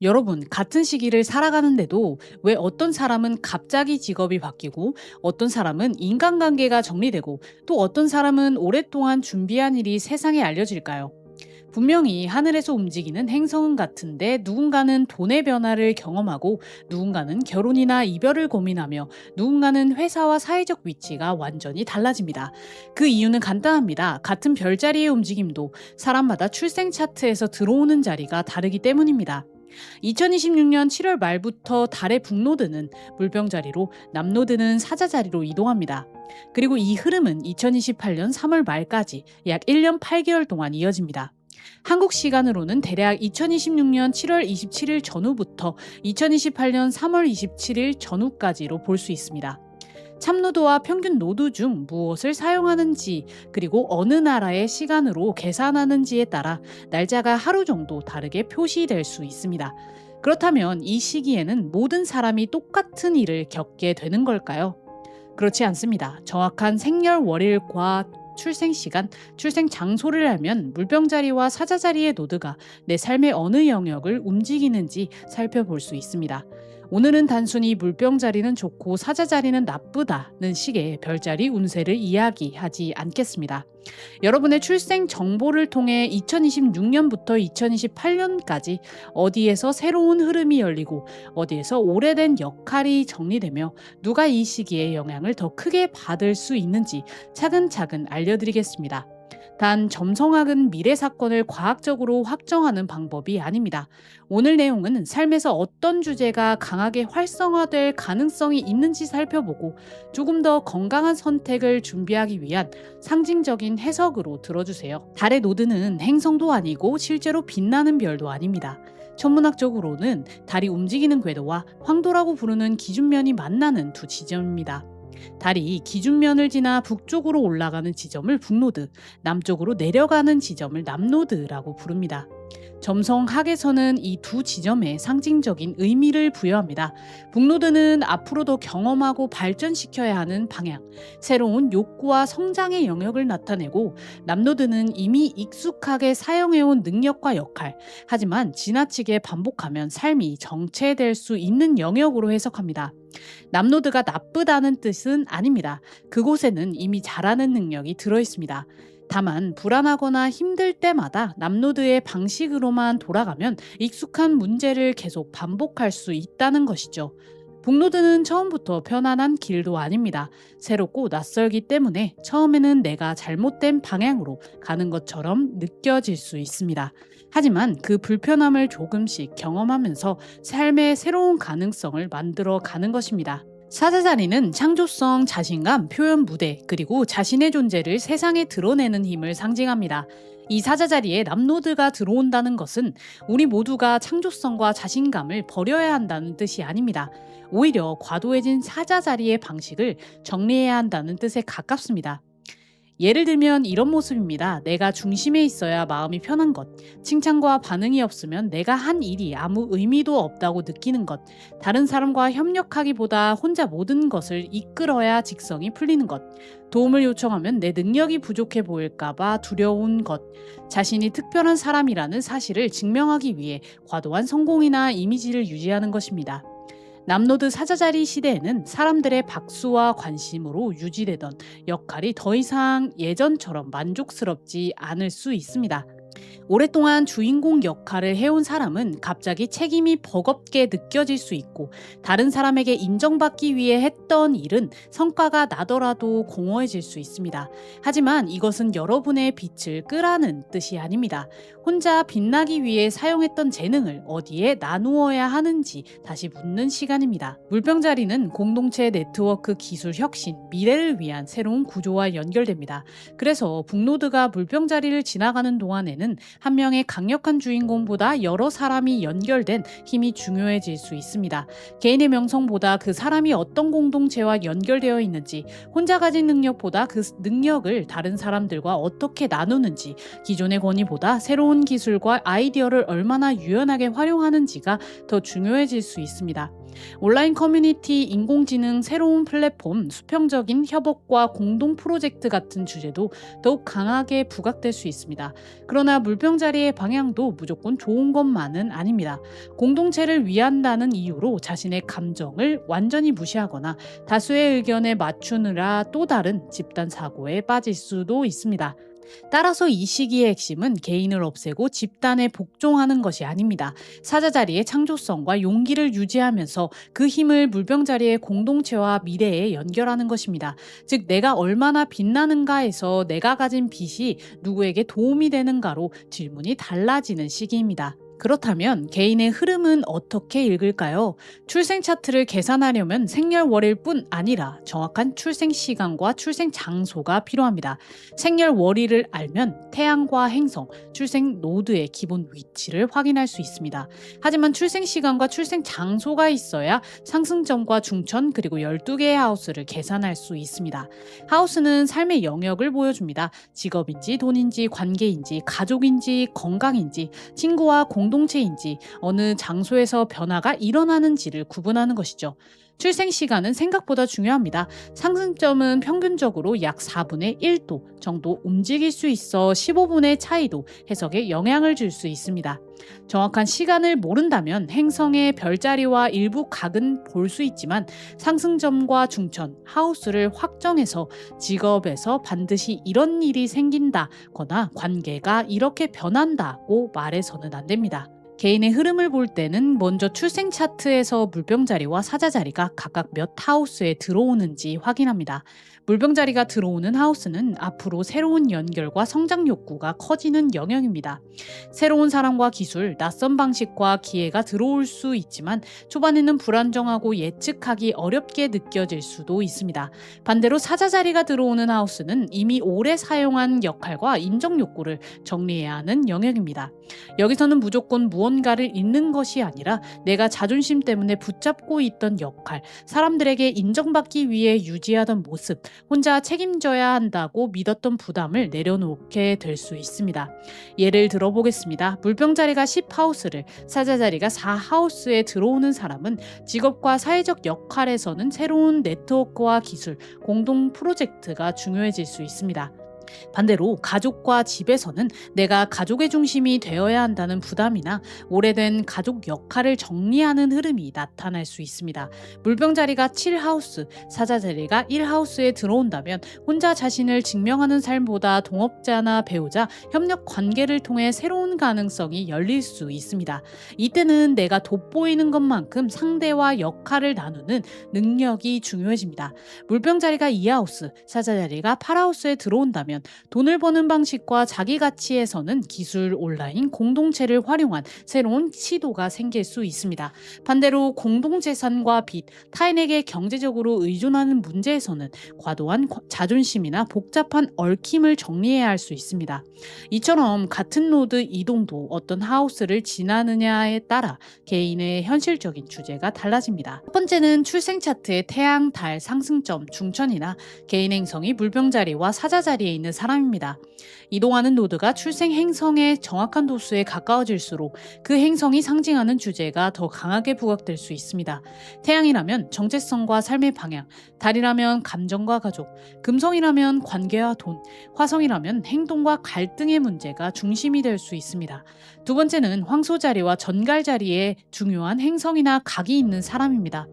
여러분, 같은 시기를 살아가는데도 왜 어떤 사람은 갑자기 직업이 바뀌고 어떤 사람은 인간관계가 정리되고 또 어떤 사람은 오랫동안 준비한 일이 세상에 알려질까요? 분명히 하늘에서 움직이는 행성은 같은데 누군가는 돈의 변화를 경험하고 누군가는 결혼이나 이별을 고민하며 누군가는 회사와 사회적 위치가 완전히 달라집니다. 그 이유는 간단합니다. 같은 별자리의 움직임도 사람마다 출생 차트에서 들어오는 자리가 다르기 때문입니다. 2026년 7월 말부터 달의 북노드는 물병자리로, 남노드는 사자자리로 이동합니다. 그리고 이 흐름은 2028년 3월 말까지 약 1년 8개월 동안 이어집니다. 한국 시간으로는 대략 2026년 7월 27일 전후부터 2028년 3월 27일 전후까지로 볼 수 있습니다. 참노드와 평균 노드 중 무엇을 사용하는지, 그리고 어느 나라의 시간으로 계산하는지에 따라 날짜가 하루 정도 다르게 표시될 수 있습니다. 그렇다면 이 시기에는 모든 사람이 똑같은 일을 겪게 되는 걸까요? 그렇지 않습니다. 정확한 생년월일과 출생 시간, 출생 장소를 알면 물병자리와 사자자리의 노드가 내 삶의 어느 영역을 움직이는지 살펴볼 수 있습니다. 오늘은 단순히 물병자리는 좋고 사자자리는 나쁘다는 식의 별자리 운세를 이야기하지 않겠습니다. 여러분의 출생 정보를 통해 2026년부터 2028년까지 어디에서 새로운 흐름이 열리고 어디에서 오래된 역할이 정리되며 누가 이 시기에 영향을 더 크게 받을 수 있는지 차근차근 알려드리겠습니다. 단, 점성학은 미래 사건을 과학적으로 확정하는 방법이 아닙니다. 오늘 내용은 삶에서 어떤 주제가 강하게 활성화될 가능성이 있는지 살펴보고 조금 더 건강한 선택을 준비하기 위한 상징적인 해석으로 들어주세요. 달의 노드는 행성도 아니고 실제로 빛나는 별도 아닙니다. 천문학적으로는 달이 움직이는 궤도와 황도라고 부르는 기준면이 만나는 두 지점입니다. 달이 기준면을 지나 북쪽으로 올라가는 지점을 북노드, 남쪽으로 내려가는 지점을 남노드라고 부릅니다. 점성학에서는 이 두 지점에 상징적인 의미를 부여합니다. 북노드는 앞으로 더 경험하고 발전시켜야 하는 방향, 새로운 욕구와 성장의 영역을 나타내고, 남노드는 이미 익숙하게 사용해온 능력과 역할, 하지만 지나치게 반복하면 삶이 정체될 수 있는 영역으로 해석합니다. 남노드가 나쁘다는 뜻은 아닙니다. 그곳에는 이미 잘하는 능력이 들어있습니다. 다만 불안하거나 힘들 때마다 남노드의 방식으로만 돌아가면 익숙한 문제를 계속 반복할 수 있다는 것이죠. 북노드는 처음부터 편안한 길도 아닙니다. 새롭고 낯설기 때문에 처음에는 내가 잘못된 방향으로 가는 것처럼 느껴질 수 있습니다. 하지만 그 불편함을 조금씩 경험하면서 삶의 새로운 가능성을 만들어 가는 것입니다. 사자자리는 창조성, 자신감, 표현 무대, 그리고 자신의 존재를 세상에 드러내는 힘을 상징합니다. 이 사자자리에 남노드가 들어온다는 것은 우리 모두가 창조성과 자신감을 버려야 한다는 뜻이 아닙니다. 오히려 과도해진 사자자리의 방식을 정리해야 한다는 뜻에 가깝습니다. 예를 들면 이런 모습입니다. 내가 중심에 있어야 마음이 편한 것, 칭찬과 반응이 없으면 내가 한 일이 아무 의미도 없다고 느끼는 것, 다른 사람과 협력하기보다 혼자 모든 것을 이끌어야 직성이 풀리는 것, 도움을 요청하면 내 능력이 부족해 보일까봐 두려운 것, 자신이 특별한 사람이라는 사실을 증명하기 위해 과도한 성공이나 이미지를 유지하는 것입니다. 남노드 사자자리 시대에는 사람들의 박수와 관심으로 유지되던 역할이 더 이상 예전처럼 만족스럽지 않을 수 있습니다. 오랫동안 주인공 역할을 해온 사람은 갑자기 책임이 버겁게 느껴질 수 있고, 다른 사람에게 인정받기 위해 했던 일은 성과가 나더라도 공허해질 수 있습니다. 하지만 이것은 여러분의 빛을 끄라는 뜻이 아닙니다. 혼자 빛나기 위해 사용했던 재능을 어디에 나누어야 하는지 다시 묻는 시간입니다. 물병자리는 공동체 네트워크 기술 혁신, 미래를 위한 새로운 구조와 연결됩니다. 그래서 북노드가 물병자리를 지나가는 동안에는 한 명의 강력한 주인공보다 여러 사람이 연결된 힘이 중요해질 수 있습니다. 개인의 명성보다 그 사람이 어떤 공동체와 연결되어 있는지, 혼자 가진 능력보다 그 능력을 다른 사람들과 어떻게 나누는지, 기존의 권위보다 새로운 기술과 아이디어를 얼마나 유연하게 활용하는지가 더 중요해질 수 있습니다. 온라인 커뮤니티, 인공지능, 새로운 플랫폼, 수평적인 협업과 공동 프로젝트 같은 주제도 더욱 강하게 부각될 수 있습니다. 그러나 물병자리의 방향도 무조건 좋은 것만은 아닙니다. 공동체를 위한다는 이유로 자신의 감정을 완전히 무시하거나 다수의 의견에 맞추느라 또 다른 집단 사고에 빠질 수도 있습니다. 따라서 이 시기의 핵심은 개인을 없애고 집단에 복종하는 것이 아닙니다. 사자자리의 창조성과 용기를 유지하면서 그 힘을 물병자리의 공동체와 미래에 연결하는 것입니다. 즉, 내가 얼마나 빛나는가에서 내가 가진 빛이 누구에게 도움이 되는가로 질문이 달라지는 시기입니다. 그렇다면 개인의 흐름은 어떻게 읽을까요? 출생 차트를 계산하려면 생년월일 뿐 아니라 정확한 출생 시간과 출생 장소가 필요합니다. 생년월일을 알면 태양과 행성, 출생 노드의 기본 위치를 확인할 수 있습니다. 하지만 출생 시간과 출생 장소가 있어야 상승점과 중천 그리고 12개의 하우스를 계산할 수 있습니다. 하우스는 삶의 영역을 보여줍니다. 직업인지 돈인지 관계인지 가족인지 건강인지 친구와 공동체인지 어느 장소에서 변화가 일어나는지를 구분하는 것이죠. 출생 시간은 생각보다 중요합니다. 상승점은 평균적으로 약 4분의 1도 정도 움직일 수 있어 15분의 차이도 해석에 영향을 줄 수 있습니다. 정확한 시간을 모른다면 행성의 별자리와 일부 각은 볼 수 있지만 상승점과 중천, 하우스를 확정해서 직업에서 반드시 이런 일이 생긴다거나 관계가 이렇게 변한다고 말해서는 안 됩니다. 개인의 흐름을 볼 때는 먼저 출생 차트에서 물병자리와 사자자리가 각각 몇 하우스에 들어오는지 확인합니다. 물병자리가 들어오는 하우스는 앞으로 새로운 연결과 성장 욕구가 커지는 영역입니다. 새로운 사람과 기술, 낯선 방식과 기회가 들어올 수 있지만 초반에는 불안정하고 예측하기 어렵게 느껴질 수도 있습니다. 반대로 사자자리가 들어오는 하우스는 이미 오래 사용한 역할과 인정 욕구를 정리해야 하는 영역입니다. 여기서는 무조건 무언가를 잃는 것이 아니라 내가 자존심 때문에 붙잡고 있던 역할, 사람들에게 인정받기 위해 유지하던 모습, 혼자 책임져야 한다고 믿었던 부담을 내려놓게 될 수 있습니다. 예를 들어보겠습니다. 물병자리가 10하우스를, 사자자리가 4하우스에 들어오는 사람은 직업과 사회적 역할에서는 새로운 네트워크와 기술, 공동 프로젝트가 중요해질 수 있습니다. 반대로 가족과 집에서는 내가 가족의 중심이 되어야 한다는 부담이나 오래된 가족 역할을 정리하는 흐름이 나타날 수 있습니다. 물병자리가 7하우스, 사자자리가 1하우스에 들어온다면 혼자 자신을 증명하는 삶보다 동업자나 배우자, 협력 관계를 통해 새로운 가능성이 열릴 수 있습니다. 이때는 내가 돋보이는 것만큼 상대와 역할을 나누는 능력이 중요해집니다. 물병자리가 2하우스, 사자자리가 8하우스에 들어온다면 돈을 버는 방식과 자기 가치에서는 기술, 온라인, 공동체를 활용한 새로운 시도가 생길 수 있습니다. 반대로 공동재산과 빚, 타인에게 경제적으로 의존하는 문제에서는 과도한 자존심이나 복잡한 얽힘을 정리해야 할 수 있습니다. 이처럼 같은 노드 이동도 어떤 하우스를 지나느냐에 따라 개인의 현실적인 주제가 달라집니다. 첫 번째는 출생 차트의 태양, 달, 상승점, 중천이나 개인 행성이 물병자리와 사자자리에 있는 사람입니다. 이동하는 노드가 출생 행성의 정확한 도수에 가까워질수록 그 행성이 상징하는 주제가 더 강하게 부각될 수 있습니다. 태양이라면 정체성과 삶의 방향, 달이라면 감정과 가족, 금성이라면 관계와 돈, 화성이라면 행동과 갈등의 문제가 중심이 될 수 있습니다. 두 번째는 황소자리와 전갈자리에 중요한 행성이나 각이 있는 사람입니다.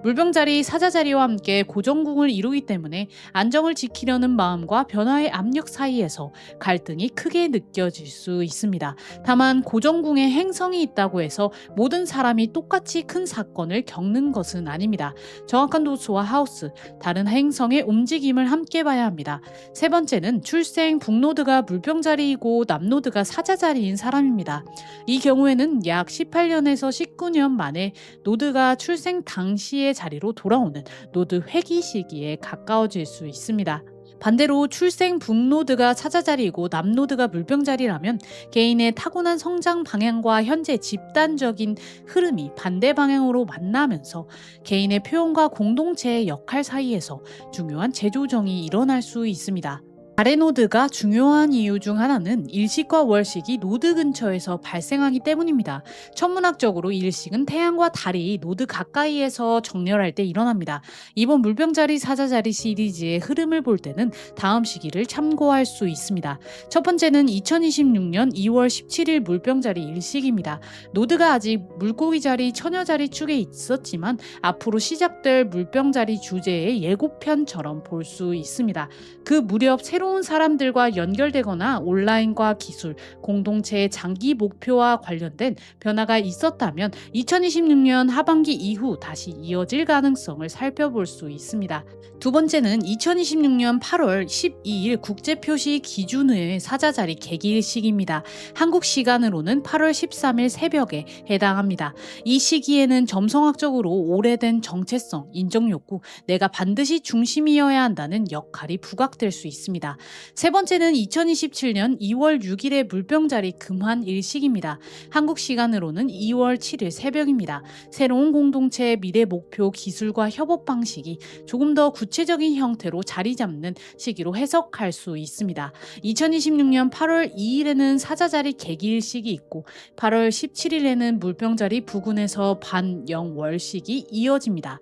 물병자리, 사자자리와 함께 고정궁을 이루기 때문에 안정을 지키려는 마음과 변화의 압력 사이에서 갈등이 크게 느껴질 수 있습니다. 다만 고정궁에 행성이 있다고 해서 모든 사람이 똑같이 큰 사건을 겪는 것은 아닙니다. 정확한 도수와 하우스, 다른 행성의 움직임을 함께 봐야 합니다. 세 번째는 출생 북노드가 물병자리이고 남노드가 사자자리인 사람입니다. 이 경우에는 약 18년에서 19년 만에 노드가 출생 당시의 자리로 돌아오는 노드 회귀 시기에 가까워질 수 있습니다. 반대로 출생 북노드가 사자자리이고 남노드가 물병자리라면 개인의 타고난 성장 방향과 현재 집단적인 흐름이 반대 방향으로 만나면서 개인의 표현과 공동체의 역할 사이에서 중요한 재조정이 일어날 수 있습니다. 아래 노드가 중요한 이유 중 하나는 일식과 월식이 노드 근처에서 발생하기 때문입니다. 천문학적으로 일식은 태양과 달이 노드 가까이에서 정렬할 때 일어납니다. 이번 물병자리 사자자리 시리즈의 흐름을 볼 때는 다음 시기를 참고할 수 있습니다. 첫 번째는 2026년 2월 17일 물병자리 일식입니다. 노드가 아직 물고기자리, 처녀자리 축에 있었지만 앞으로 시작될 물병자리 주제의 예고편처럼 볼 수 있습니다. 그 무렵 새로운 사람들과 연결되거나 온라인과 기술, 공동체의 장기 목표와 관련된 변화가 있었다면 2026년 하반기 이후 다시 이어질 가능성을 살펴볼 수 있습니다. 두 번째는 2026년 8월 12일 국제표시 기준의 사자자리 개기일식입니다. 한국 시간으로는 8월 13일 새벽에 해당합니다. 이 시기에는 점성학적으로 오래된 정체성, 인정욕구, 내가 반드시 중심이어야 한다는 역할이 부각될 수 있습니다. 세 번째는 2027년 2월 6일의 물병자리 금환 일식입니다. 한국 시간으로는 2월 7일 새벽입니다. 새로운 공동체의 미래 목표, 기술과 협업 방식이 조금 더 구체적인 형태로 자리 잡는 시기로 해석할 수 있습니다. 2026년 8월 2일에는 사자자리 개기일식이 있고 8월 17일에는 물병자리 부근에서 반영월식이 이어집니다.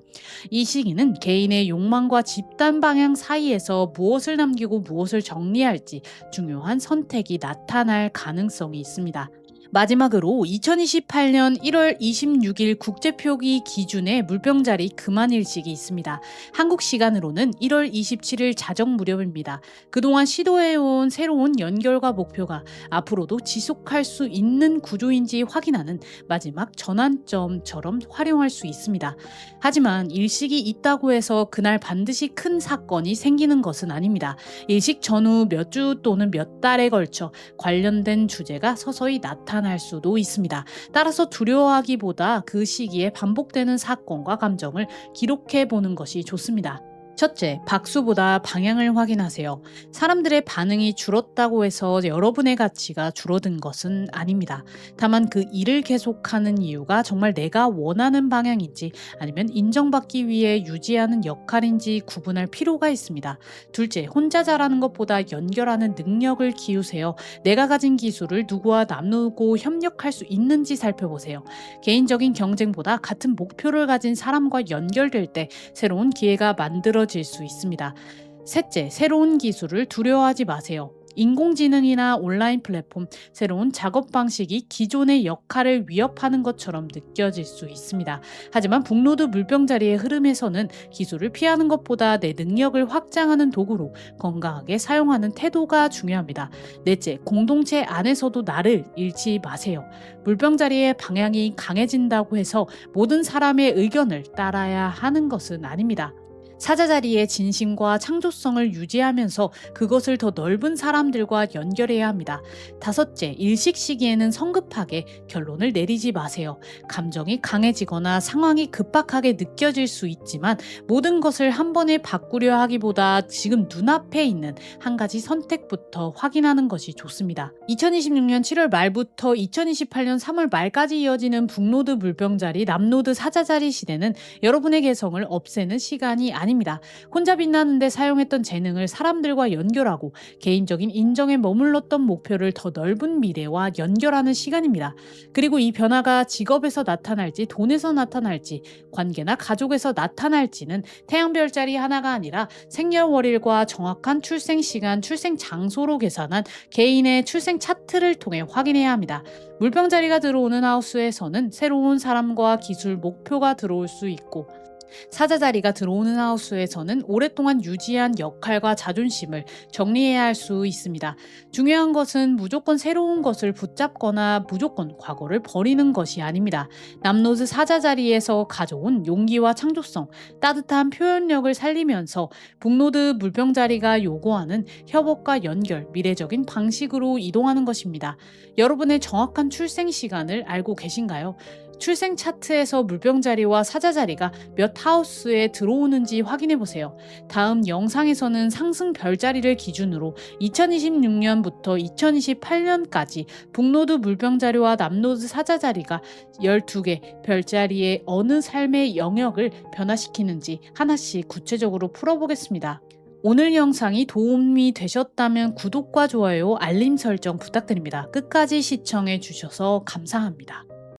이 시기는 개인의 욕망과 집단 방향 사이에서 무엇을 남기고 무엇을 정리할지 중요한 선택이 나타날 가능성이 있습니다. 마지막으로 2028년 1월 26일 국제표기 기준의 물병자리 금환일식이 있습니다. 한국 시간으로는 1월 27일 자정 무렵입니다. 그동안 시도해온 새로운 연결과 목표가 앞으로도 지속할 수 있는 구조인지 확인하는 마지막 전환점처럼 활용할 수 있습니다. 하지만 일식이 있다고 해서 그날 반드시 큰 사건이 생기는 것은 아닙니다. 일식 전후 몇 주 또는 몇 달에 걸쳐 관련된 주제가 서서히 나타날 수도 있습니다. 따라서 두려워하기보다 그 시기에 반복되는 사건과 감정을 기록해 보는 것이 좋습니다. 첫째, 박수보다 방향을 확인하세요. 사람들의 반응이 줄었다고 해서 여러분의 가치가 줄어든 것은 아닙니다. 다만 그 일을 계속하는 이유가 정말 내가 원하는 방향인지 아니면 인정받기 위해 유지하는 역할인지 구분할 필요가 있습니다. 둘째, 혼자 잘하는 것보다 연결하는 능력을 기우세요. 내가 가진 기술을 누구와 나누고 협력할 수 있는지 살펴보세요. 개인적인 경쟁보다 같은 목표를 가진 사람과 연결될 때 새로운 기회가 만들어질 수 있습니다. 셋째, 새로운 기술을 두려워하지 마세요. 인공지능이나 온라인 플랫폼, 새로운 작업 방식이 기존의 역할을 위협하는 것처럼 느껴질 수 있습니다. 하지만 북로드 물병자리의 흐름에서는 기술을 피하는 것보다 내 능력을 확장하는 도구로 건강하게 사용하는 태도가 중요합니다. 넷째, 공동체 안에서도 나를 잃지 마세요. 물병자리의 방향이 강해진다고 해서 모든 사람의 의견을 따라야 하는 것은 아닙니다. 사자자리의 진심과 창조성을 유지하면서 그것을 더 넓은 사람들과 연결해야 합니다. 다섯째, 일식 시기에는 성급하게 결론을 내리지 마세요. 감정이 강해지거나 상황이 급박하게 느껴질 수 있지만 모든 것을 한 번에 바꾸려 하기보다 지금 눈앞에 있는 한 가지 선택부터 확인하는 것이 좋습니다. 2026년 7월 말부터 2028년 3월 말까지 이어지는 북로드 물병자리, 남로드 사자자리 시대는 여러분의 개성을 없애는 시간이 아닙니다. 혼자 빛나는데 사용했던 재능을 사람들과 연결하고 개인적인 인정에 머물렀던 목표를 더 넓은 미래와 연결하는 시간입니다. 그리고 이 변화가 직업에서 나타날지 돈에서 나타날지 관계나 가족에서 나타날지는 태양별자리 하나가 아니라 생년월일과 정확한 출생 시간, 출생 장소로 계산한 개인의 출생 차트를 통해 확인해야 합니다. 물병자리가 들어오는 하우스에서는 새로운 사람과 기술, 목표가 들어올 수 있고 사자자리가 들어오는 하우스에서는 오랫동안 유지한 역할과 자존심을 정리해야 할 수 있습니다. 중요한 것은 무조건 새로운 것을 붙잡거나 무조건 과거를 버리는 것이 아닙니다. 남로드 사자자리에서 가져온 용기와 창조성, 따뜻한 표현력을 살리면서 북로드 물병자리가 요구하는 협업과 연결, 미래적인 방식으로 이동하는 것입니다. 여러분의 정확한 출생 시간을 알고 계신가요? 출생 차트에서 물병자리와 사자자리가 몇 하우스에 들어오는지 확인해 보세요. 다음 영상에서는 상승 별자리를 기준으로 2026년부터 2028년까지 북로드 물병자리와 남로드 사자자리가 12개 별자리의 어느 삶의 영역을 변화시키는지 하나씩 구체적으로 풀어보겠습니다. 오늘 영상이 도움이 되셨다면 구독과 좋아요, 알림 설정 부탁드립니다. 끝까지 시청해 주셔서 감사합니다.